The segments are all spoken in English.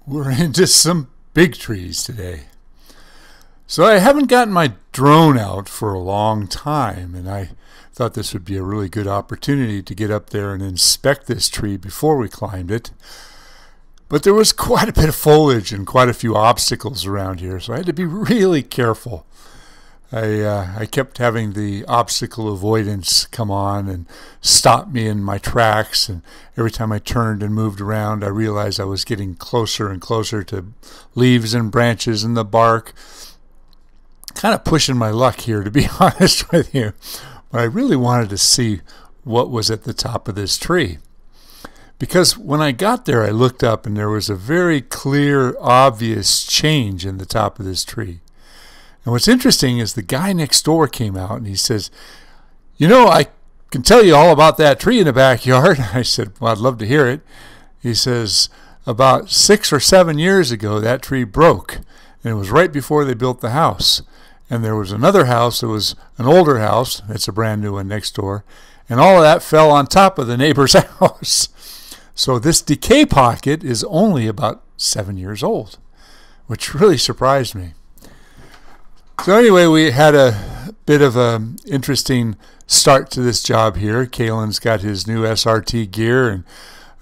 We're into some big trees today. So I haven't gotten my drone out for a long time, and I thought this would be a really good opportunity to get up there and inspect this tree before we climbed it. But there was quite a bit of foliage and quite a few obstacles around here, so I had to be really careful. I kept having the obstacle avoidance come on and stop me in my tracks, and every time I turned and moved around I realized I was getting closer and closer to leaves and branches and the bark. Kind of pushing my luck here, to be honest with you, but I really wanted to see what was at the top of this tree. Because when I got there I looked up and there was a very clear, obvious change in the top of this tree. And what's interesting is the guy next door came out and he says, "You know, I can tell you all about that tree in the backyard." I said, "Well, I'd love to hear it." He says, "About 6 or 7 years ago, that tree broke, and it was right before they built the house. And there was another house that was an older house, it's a brand new one next door, and all of that fell on top of the neighbor's house. So this decay pocket is only about 7 years old," which really surprised me. So anyway, we had a bit of an interesting start to this job here. Kalen's got his new SRT gear, and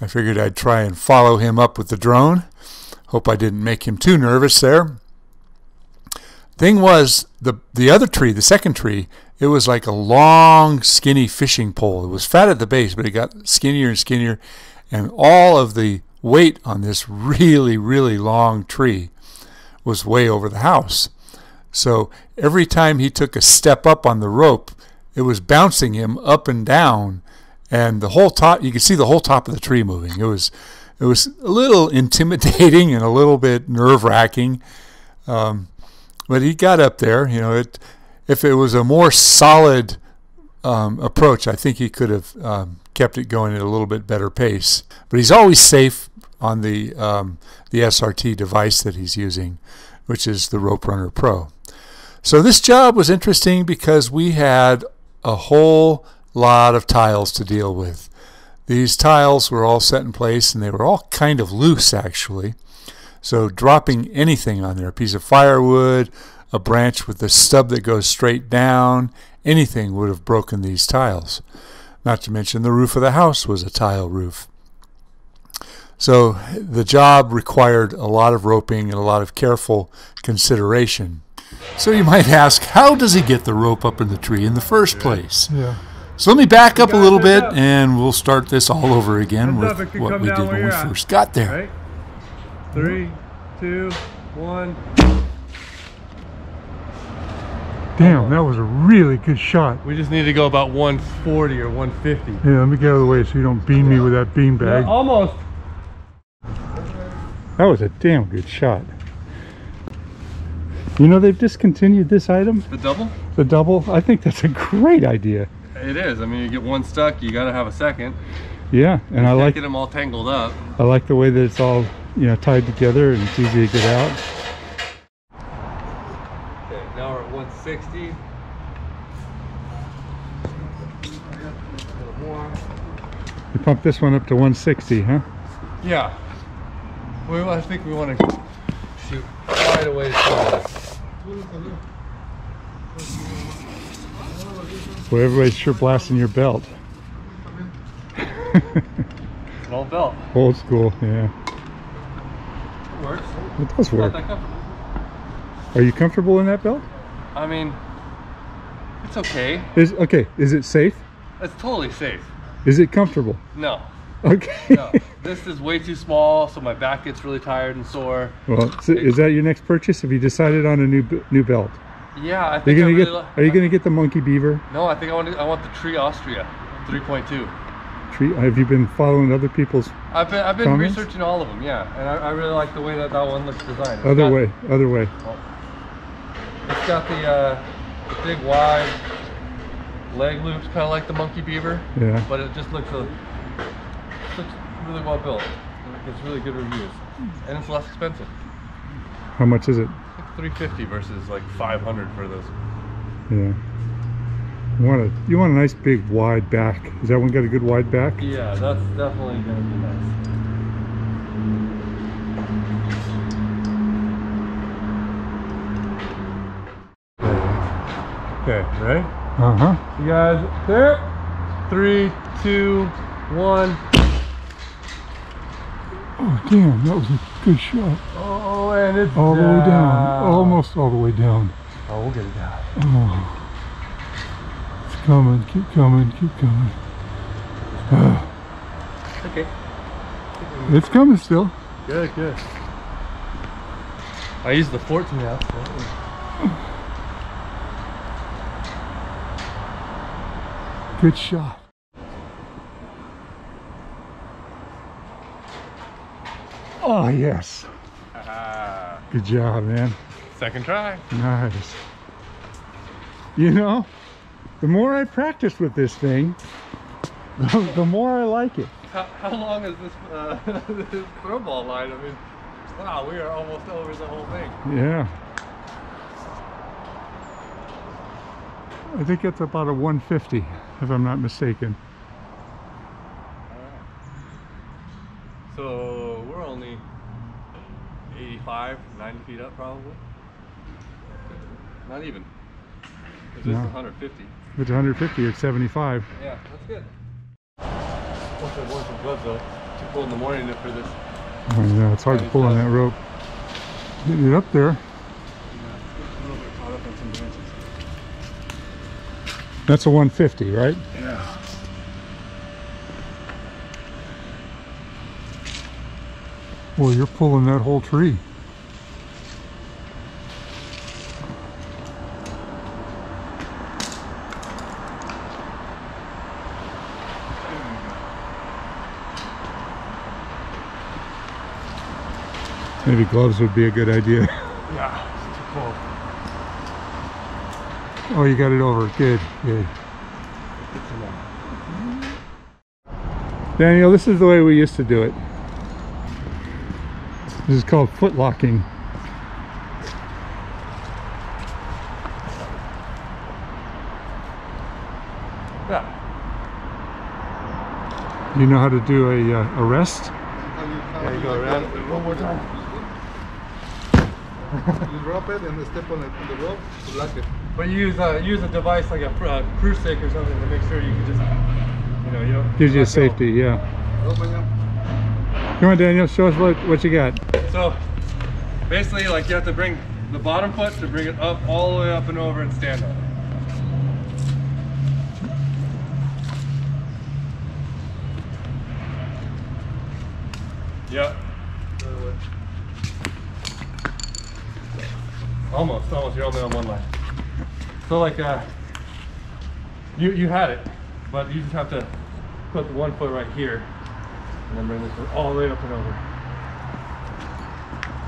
I figured I'd try and follow him up with the drone. Hope I didn't make him too nervous there. Thing was, the other tree, the second tree, it was like a long, skinny fishing pole. It was fat at the base, but it got skinnier and skinnier, and all of the weight on this really, really long tree was way over the house. So every time he took a step up on the rope, it was bouncing him up and down, and the whole top, you could see the whole top of the tree moving. It was a little intimidating and a little bit nerve-wracking. But he got up there. You know, if it was a more solid approach, I think he could have kept it going at a little bit better pace. But he's always safe on the SRT device that he's using, which is the Rope Runner Pro. So this job was interesting because we had a whole lot of tiles to deal with. These tiles were all set in place, and they were all kind of loose, actually. So dropping anything on there, a piece of firewood, a branch with a stub that goes straight down, anything would have broken these tiles. Not to mention the roof of the house was a tile roof. So the job required a lot of roping and a lot of careful consideration. So you might ask, how does he get the rope up in the tree in the first place? Yeah. So let me back up a little bit and we'll start this all over again with what we did when we first got there. 3, 2, 1. Damn, that was a really good shot. We just need to go about 140 or 150. Yeah, let me get out of the way so you don't beam me with that bean bag. Yeah, almost. That was a damn good shot. You know, they've discontinued this item. The double? The double. I think that's a great idea. It is. I mean, you get one stuck, you got to have a second. Yeah, and I like get them all tangled up. I like the way that it's all, you know, tied together and it's easy to get out. Okay, now we're at 160. You pump this one up to 160, huh? Yeah. Well, I think we want to shoot right away from this. Well, everybody's sure blasting your belt. It's an old belt. Old school, yeah. It works. It does work. Not that comfortable. Are you comfortable in that belt? I mean, it's okay. Is it safe? It's totally safe. Is it comfortable? No. Okay. No. This is way too small, so my back gets really tired and sore. Well, is that your next purchase? Have you decided on a new belt? Yeah, I think are you gonna get the Monkey Beaver? No, I think I want the Tree Austria 3.2. Have you been following other people's I've been comments? researching all of them, yeah, and I really like the way that one looks designed. Other way. Oh, it's got the big wide leg loops, kind of like the Monkey Beaver. Yeah. But it just looks really well built. It's really good reviews, and it's less expensive. How much is it? Like $350 versus like $500 for those. Yeah. You want a nice big wide back. Is that one got a good wide back? Yeah, that's definitely gonna be nice. Okay, ready? Uh-huh. You guys clear? 3, 2, 1. Oh, damn, that was a good shot. Oh, and it's all down. the way down. Almost all the way down. Oh, we'll get it down. Oh. It's coming. Keep coming. Keep coming. Okay. It's coming still. Good, good. I used the 14 ounce. Good shot. Oh, yes. Good job, man. Second try. Nice. You know, the more I practice with this thing, the more I like it. How long is this, this throw ball line? I mean, wow, we are almost over the whole thing. Yeah. I think it's about a 150, if I'm not mistaken. So we're only 85, 90 feet up probably. Not even. It's just 150. If it's 150, it's 75. Yeah, that's good. Once I wore some gloves though, too cold in the morning for this. I know, it's hard to pull on that rope. Getting it up there. A little bit caught up on some branches. That's a 150, right? Yeah. Boy, you're pulling that whole tree. Maybe gloves would be a good idea. Yeah, it's too cold. Oh, you got it over. Good, good. Daniel, this is the way we used to do it. This is called foot locking. Yeah. You know how to do a rest? Yeah, you go around it one more time. You drop it and step on the rope to lock it. But you use a device like a cruise stick or something to make sure you can just, you don't. Gives you a let go. safety, yeah. Open them. Come on, Daniel, show us what you got. So basically, like you have to bring the bottom foot to bring it up all the way up and over and stand up. Yep. Almost. You're only on one line. So like, you had it, but you just have to put the one foot right here, and then bring this foot all the way up and over.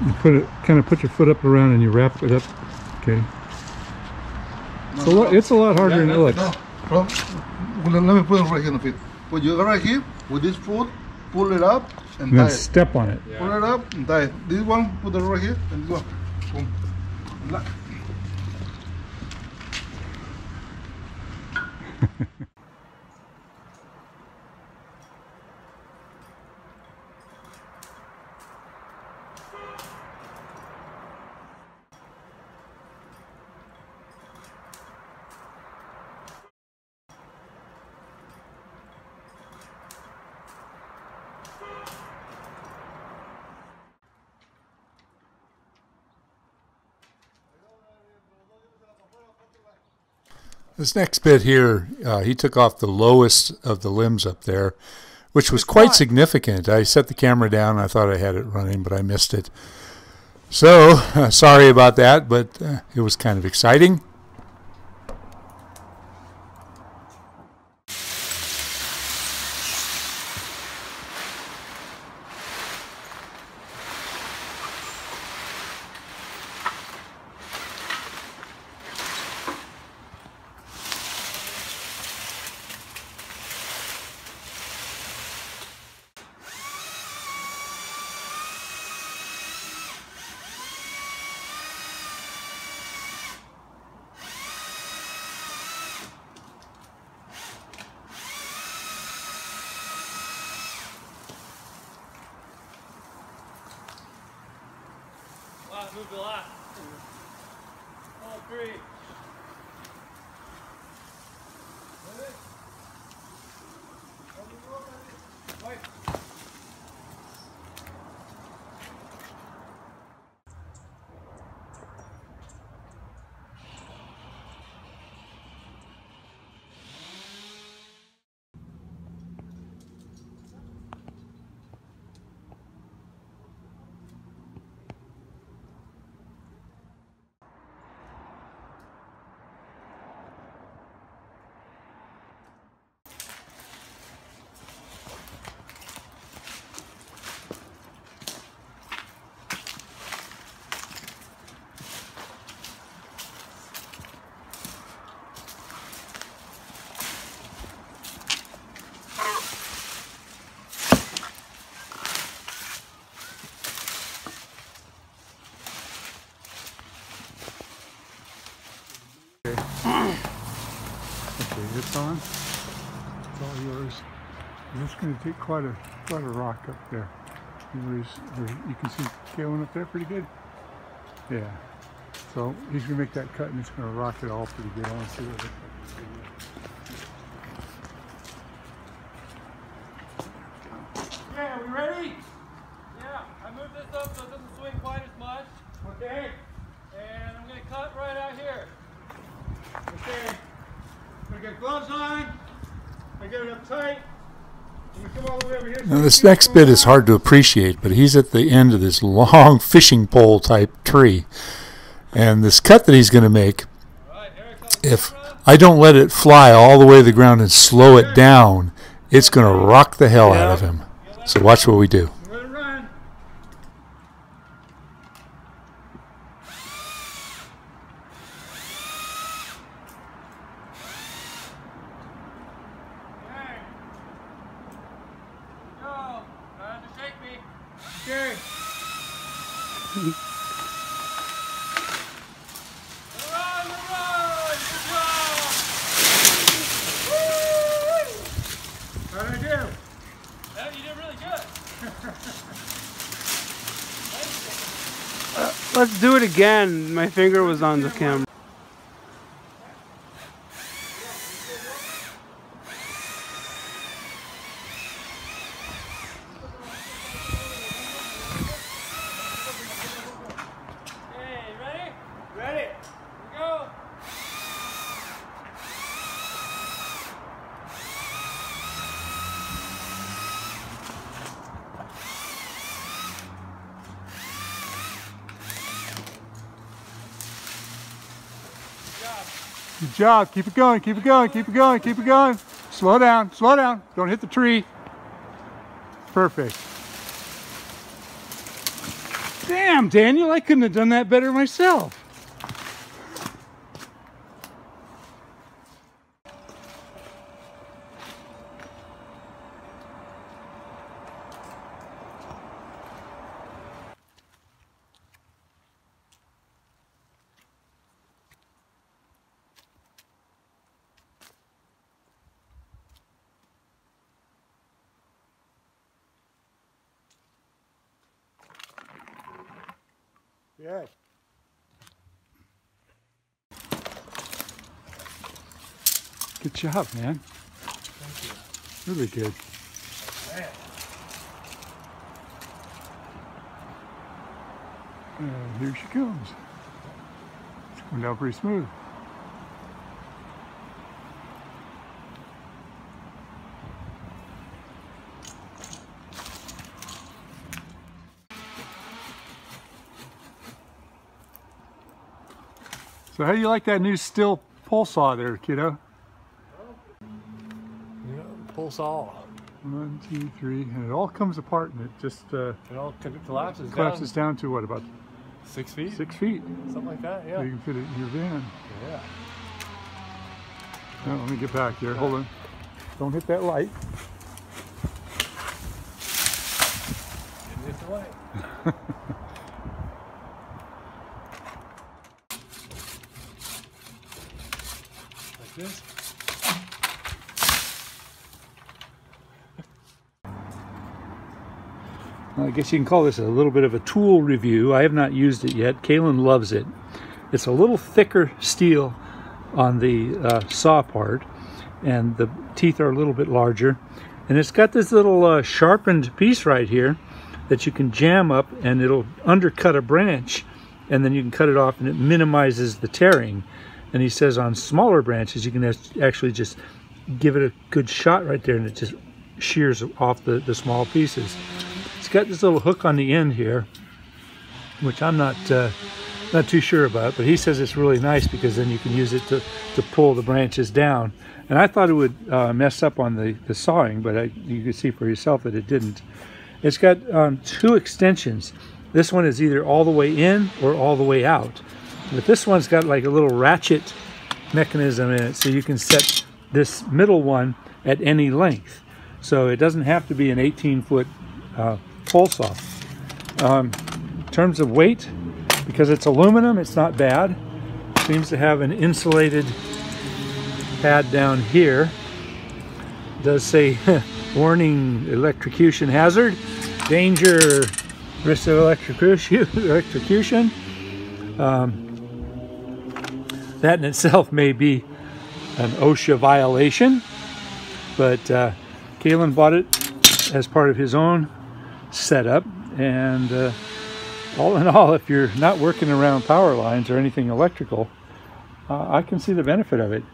You kind of put your foot up around and you wrap it up. Okay. It's a lot harder than it looks. No, let me put it right here on the feet. Put you right here with this foot, pull it up and And then tie it. step on it. Yeah. Pull it up and tie it. This one, put it right here, and this one, boom, lock. This next bit here, he took off the lowest of the limbs up there, which was quite significant. I set the camera down. I thought I had it running, but I missed it. So, sorry about that, but it was kind of exciting. Wow, moved a lot. All three. Okay, it's on. It's all yours. And it's going to take quite a rock up there. You can see Kalen up there pretty good. Yeah. So he's going to make that cut and it's going to rock it all pretty good. I want to see what it looks like. Okay, are we ready? Yeah, I moved this up so it doesn't swing quite as much. Okay. And I'm going to cut right out here. Okay. I'm going to get gloves on. I get it up tight. I'm going to come all the way over here. Now this next bit is hard to appreciate, but he's at the end of this long fishing pole type tree. And this cut that he's going to make, if I don't let it fly all the way to the ground and slow it down, it's going to rock the hell out of him. So watch what we do. Let it run. Okay. Go. Trying to shake me. Okay. Run, run. Good job. Woo! How'd I do? Yeah, you did really good. Let's do it again. My finger was on the camera. Okay, ready? Ready. Here we go. Good job. Keep it going. Keep it going. Keep it going. Keep it going. Slow down. Slow down. Don't hit the tree. Perfect. Damn, Daniel, I couldn't have done that better myself. Good. Good job, man. Thank you. Really good. Here she comes. It's going down pretty smooth. So how do you like that new steel pole saw there, kiddo? Yeah, pull saw. 1, 2, 3, and it all comes apart and it just It all collapses down to what, about 6 feet? 6 feet? Something like that, yeah. So you can fit it in your van. Yeah. Now, let me get back here. Hold on. Don't hit that light. Didn't hit the light. Like this. I guess you can call this a little bit of a tool review. I have not used it yet. Kalen loves it. It's a little thicker steel on the saw part, and the teeth are a little bit larger. And it's got this little sharpened piece right here that you can jam up, and it'll undercut a branch, and then you can cut it off, and it minimizes the tearing. And he says on smaller branches, you can actually just give it a good shot right there, and it just shears off the small pieces. It's got this little hook on the end here, which I'm not too sure about, but he says it's really nice because then you can use it to pull the branches down. And I thought it would mess up on the sawing, but you can see for yourself that it didn't. It's got 2 extensions. This one is either all the way in or all the way out. But this one's got like a little ratchet mechanism in it, so you can set this middle one at any length. So it doesn't have to be an 18-foot pole saw. In terms of weight, because it's aluminum, it's not bad. It seems to have an insulated pad down here. It does say warning electrocution hazard, danger, risk of electrocution. That in itself may be an OSHA violation, but Kalen bought it as part of his own setup, and all in all, if you're not working around power lines or anything electrical, I can see the benefit of it.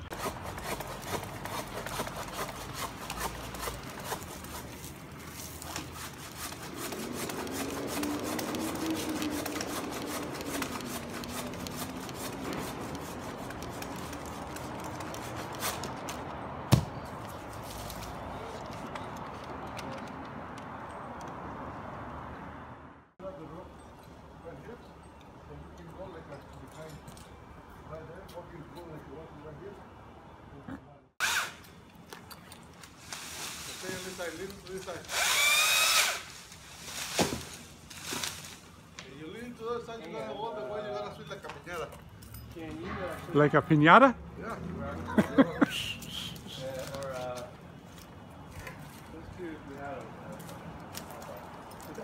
Like a piñata? Yeah.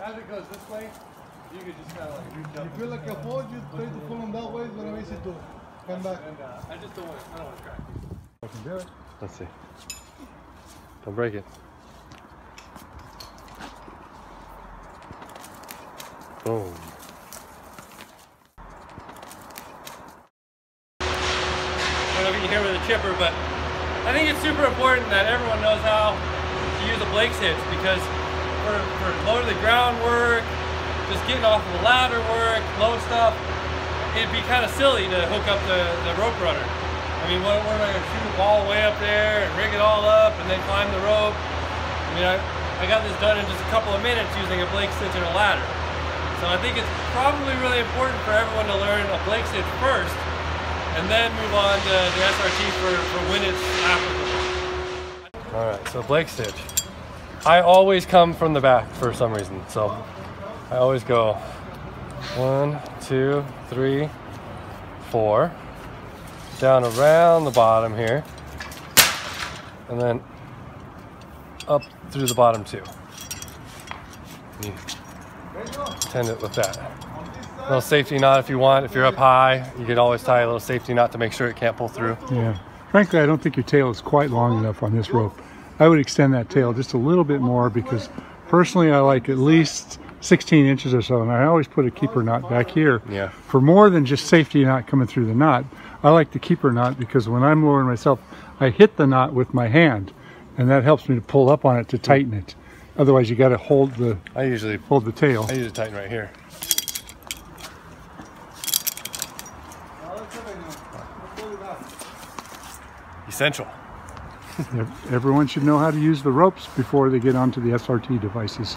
As it goes this way, you could just kind of like reach up. You feel like a fold, you try to pull them that way, it's gonna be easy to come back. And I just don't want to crack these. I can do it. Let's see. Don't break it. Boom. I don't know if you can hear with a chipper, but I think it's super important that everyone knows how to use a Blake's hitch, because for low to the ground work, just getting off of the ladder work, low stuff, it'd be kind of silly to hook up the rope runner. I mean, what am I going to shoot a ball way up there and rig it all up and then climb the rope? I mean, I got this done in just a couple of minutes using a Blake's hitch and a ladder. So I think it's probably really important for everyone to learn a Blake's hitch first, and then move on to the SRT for when it's applicable. All right, so Blake's hitch. I always come from the back for some reason, so I always go 1, 2, 3, 4, down around the bottom here, and then up through the bottom too. You tend it with that. A little safety knot if you want. If you're up high, you can always tie a little safety knot to make sure it can't pull through. Yeah. Frankly, I don't think your tail is quite long enough on this rope. I would extend that tail just a little bit more, because personally I like at least 16 inches or so, and I always put a keeper knot back here. Yeah. For more than just safety knot coming through the knot, I like the keeper knot because when I'm lowering myself, I hit the knot with my hand, and that helps me to pull up on it to tighten it. Otherwise, you got to hold the tail. I usually tighten right here. Essential. Everyone should know how to use the ropes before they get onto the SRT devices.